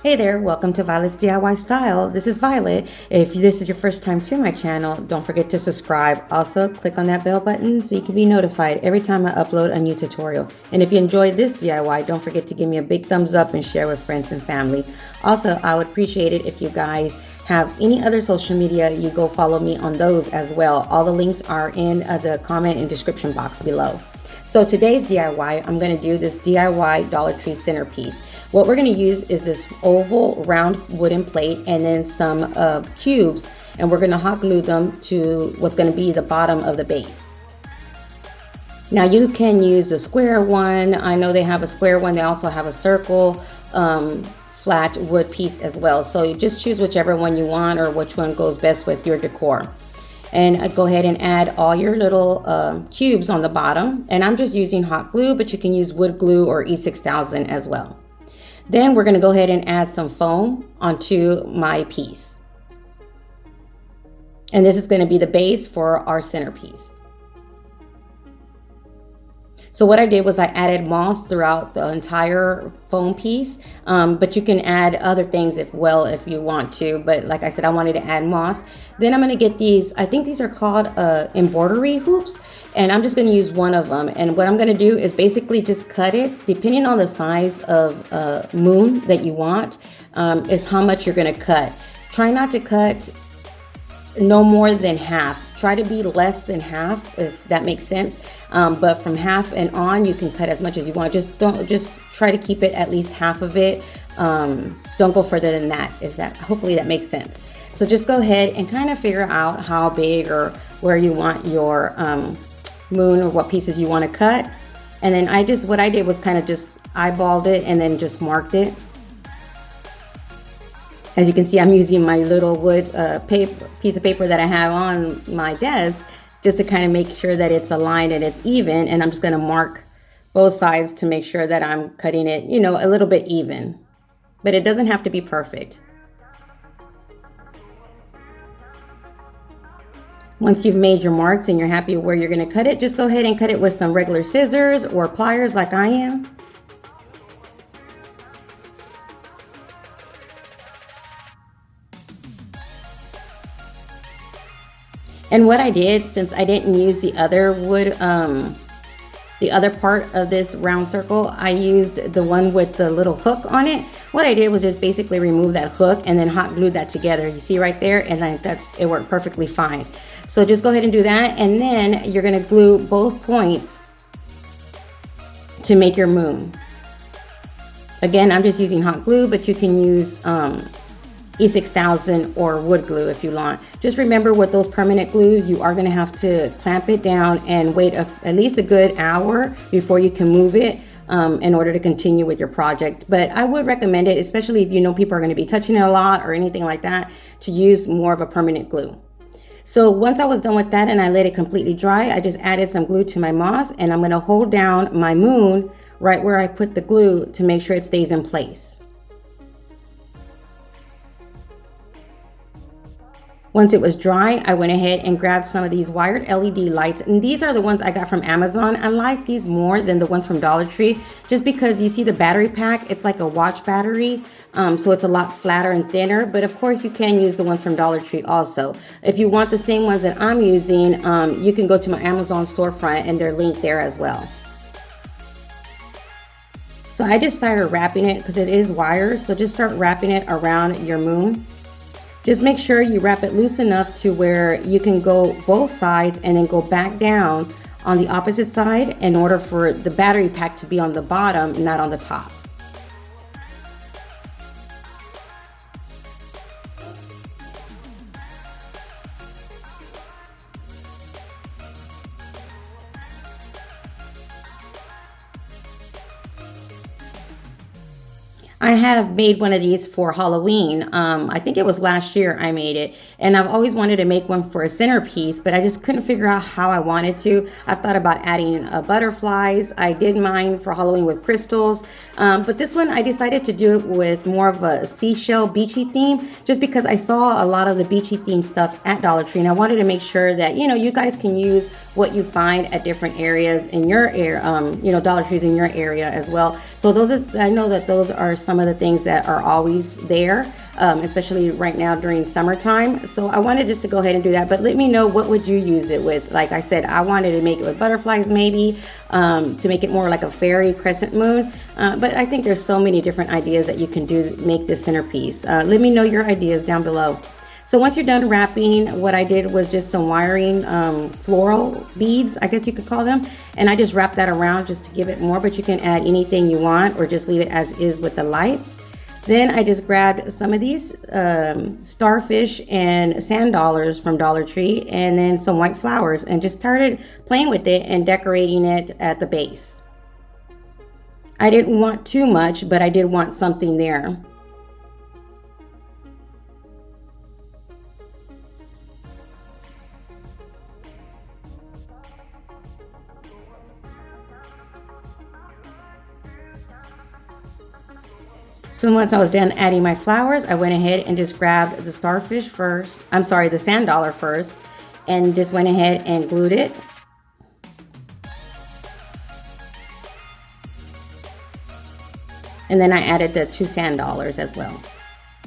Hey there, welcome to Violet's DIY Style. This is Violet. If this is your first time to my channel, don't forget to subscribe. Also, click on that bell button so you can be notified every time I upload a new tutorial. And if you enjoyed this DIY, don't forget to give me a big thumbs up and share with friends and family. Also, I would appreciate it if you guys have any other social media, you go follow me on those as well. All the links are in the comment and description box below. So today's DIY, I'm going to do this DIY Dollar Tree centerpiece. What we're going to use is this oval round wooden plate and then some cubes, and we're going to hot glue them to what's going to be the bottom of the base. Now you can use a square one. I know they have a square one. They also have a circle flat wood piece as well. So you just choose whichever one you want or which one goes best with your decor. And go ahead and add all your little cubes on the bottom. And I'm just using hot glue, but you can use wood glue or E6000 as well. Then we're going to go ahead and add some foam onto my piece. And this is going to be the base for our centerpiece. So what I did was I added moss throughout the entire foam piece, but you can add other things if you want to. But like I said, I wanted to add moss. Then I'm going to get these, I think these are called embroidery hoops, and I'm just going to use one of them. And what I'm going to do is basically just cut it, depending on the size of moon that you want, is how much you're going to cut. Try not to cut no more than half. Try to be less than half, if that makes sense. But from half and on, you can cut as much as you want. Just try to keep it at least half of it. Don't go further than that. Hopefully that makes sense. So just go ahead and kind of figure out how big or where you want your moon or what pieces you want to cut. And then what I did was kind of just eyeballed it and then just marked it. As you can see, I'm using my little wood piece of paper that I have on my desk just to kind of make sure that it's aligned and it's even. And I'm just going to mark both sides to make sure that I'm cutting it, a little bit even. But it doesn't have to be perfect. Once you've made your marks and you're happy where you're going to cut it, just go ahead and cut it with some regular scissors or pliers like I am. And what I did, since I didn't use the other wood, the other part of this round circle, I used the one with the little hook on it. What I did was just basically remove that hook and then hot glued that together. You see right there, and it worked perfectly fine. So just go ahead and do that, and then you're gonna glue both points to make your moon. Again, I'm just using hot glue, but you can use E6000 or wood glue if you want. Just remember, with those permanent glues, you are going to have to clamp it down and wait at least a good hour before you can move it in order to continue with your project. But I would recommend it, especially if you know people are going to be touching it a lot or anything like that, to use more of a permanent glue. So once I was done with that and I let it completely dry, I just added some glue to my moss, and I'm going to hold down my moon right where I put the glue to make sure it stays in place. Once it was dry, I went ahead and grabbed some of these wired LED lights, and these are the ones I got from Amazon. I like these more than the ones from Dollar Tree, just because you see the battery pack, it's like a watch battery, so it's a lot flatter and thinner. But of course you can use the ones from Dollar Tree also. If you want the same ones that I'm using, you can go to my Amazon storefront and they're linked there as well. So I just started wrapping it because it is wires, so just start wrapping it around your moon. Just make sure you wrap it loose enough to where you can go both sides and then go back down on the opposite side in order for the battery pack to be on the bottom, not on the top. I have made one of these for Halloween. I think it was last year I made it. And I've always wanted to make one for a centerpiece, but I just couldn't figure out how I wanted to. I've thought about adding butterflies. I did mine for Halloween with crystals, but this one I decided to do it with more of a seashell beachy theme, just because I saw a lot of the beachy theme stuff at Dollar Tree, and I wanted to make sure that, you know, you guys can use what you find at different areas in your area, you know, Dollar Trees in your area as well. So I know that those are some of the things that are always there, especially right now during summertime. So I wanted just to go ahead and do that, but let me know, what would you use it with? Like I said, I wanted to make it with butterflies maybe, to make it more like a fairy crescent moon. But I think there's so many different ideas that you can do to make this centerpiece. Let me know your ideas down below. So once you're done wrapping, what I did was just some wiring floral beads, I guess you could call them. And I just wrapped that around just to give it more, but you can add anything you want or just leave it as is with the lights. Then I just grabbed some of these starfish and sand dollars from Dollar Tree, and then some white flowers, and just started playing with it and decorating it at the base. I didn't want too much, but I did want something there. So once I was done adding my flowers, I went ahead and just grabbed the starfish first. I'm sorry, the sand dollar first, and just went ahead and glued it. And then I added the 2 sand dollars as well.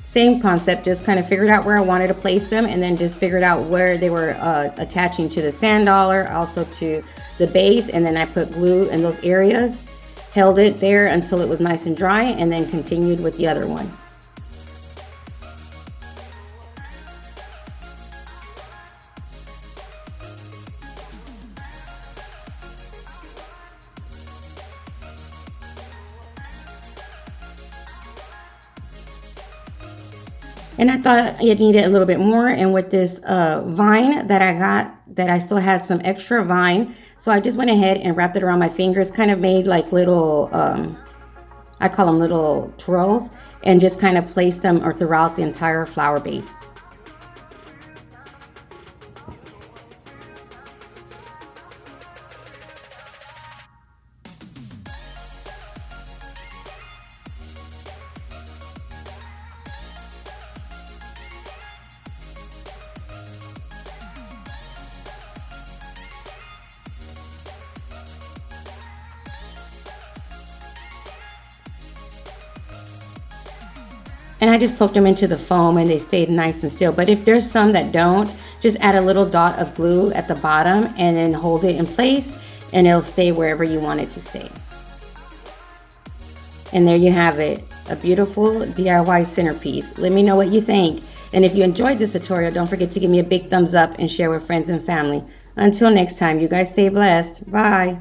Same concept, just kind of figured out where I wanted to place them, and then just figured out where they were attaching to the sand dollar, also to the base, and then I put glue in those areas. Held it there until it was nice and dry, and then continued with the other one. And I thought it needed a little bit more, and with this vine that I got, that I still had some extra vine, so I just went ahead and wrapped it around my fingers, kind of made like little, I call them little twirls, and just kind of placed them throughout the entire flower base. And I just poked them into the foam and they stayed nice and still. But if there's some that don't, just add a little dot of glue at the bottom and then hold it in place, and it'll stay wherever you want it to stay. And there you have it, a beautiful DIY centerpiece. Let me know what you think. And if you enjoyed this tutorial, don't forget to give me a big thumbs up and share with friends and family. Until next time, you guys stay blessed. Bye.